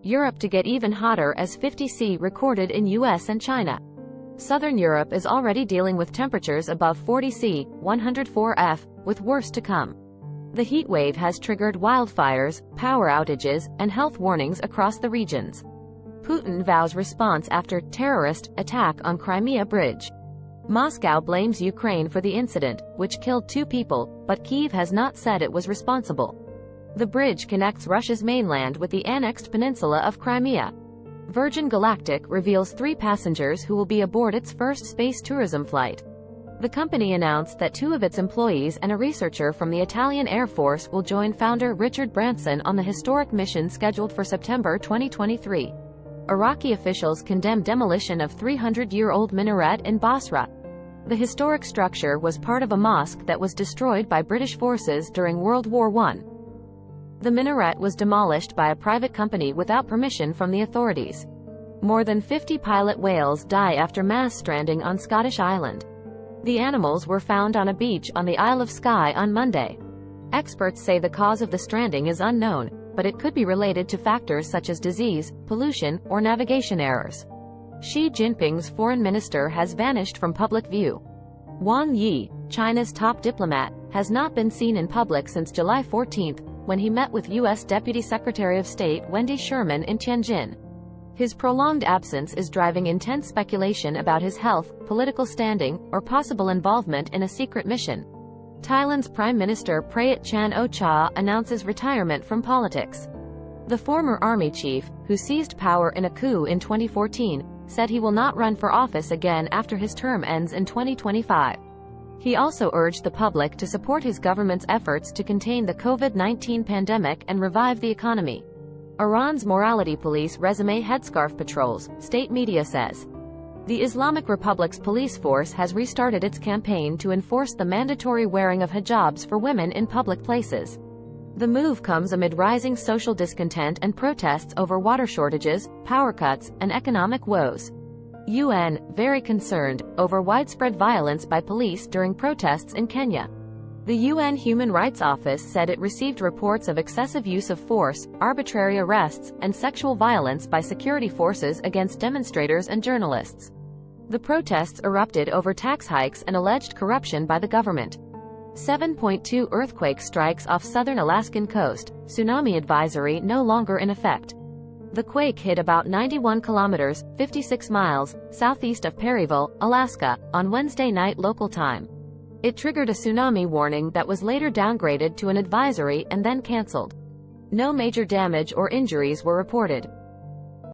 Europe to get even hotter as 50°C recorded in US and China. Southern Europe is already dealing with temperatures above 40°C, 104°F, with worse to come. The heatwave has triggered wildfires, power outages, and health warnings across the regions. Putin vows response after terrorist attack on Crimea bridge. Moscow blames Ukraine for the incident, which killed 2 people, but Kyiv has not said it was responsible. The bridge connects Russia's mainland with the annexed peninsula of Crimea. Virgin Galactic reveals 3 passengers who will be aboard its first space tourism flight. The company announced that 2 of its employees and a researcher from the Italian Air Force will join founder Richard Branson on the historic mission scheduled for September 2023. Iraqi officials condemn demolition of 300-year-old minaret in Basra. The historic structure was part of a mosque that was destroyed by British forces during World War I. The minaret was demolished by a private company without permission from the authorities. More than 50 pilot whales die after mass stranding on Scottish Island. The animals were found on a beach on the Isle of Skye on Monday. Experts say the cause of the stranding is unknown, but it could be related to factors such as disease, pollution, or navigation errors. Xi Jinping's foreign minister has vanished from public view. Wang Yi, China's top diplomat, has not been seen in public since July 14, when he met with U.S. Deputy Secretary of State Wendy Sherman in Tianjin. His prolonged absence is driving intense speculation about his health, political standing, or possible involvement in a secret mission. Thailand's Prime Minister Prayut Chan-o-cha announces retirement from politics. The former army chief, who seized power in a coup in 2014, said he will not run for office again after his term ends in 2025. He also urged the public to support his government's efforts to contain the COVID-19 pandemic and revive the economy. Iran's morality police resume headscarf patrols, state media says. The Islamic Republic's police force has restarted its campaign to enforce the mandatory wearing of hijabs for women in public places. The move comes amid rising social discontent and protests over water shortages, power cuts, and economic woes. UN, very concerned, over widespread violence by police during protests in Kenya. The UN Human Rights Office said it received reports of excessive use of force, arbitrary arrests, and sexual violence by security forces against demonstrators and journalists. The protests erupted over tax hikes and alleged corruption by the government. 7.2 earthquake strikes off southern Alaskan coast, tsunami advisory no longer in effect. The quake hit about 91 kilometers, 56 miles, southeast of Perryville, Alaska, on Wednesday night local time. It triggered a tsunami warning that was later downgraded to an advisory and then canceled. No major damage or injuries were reported.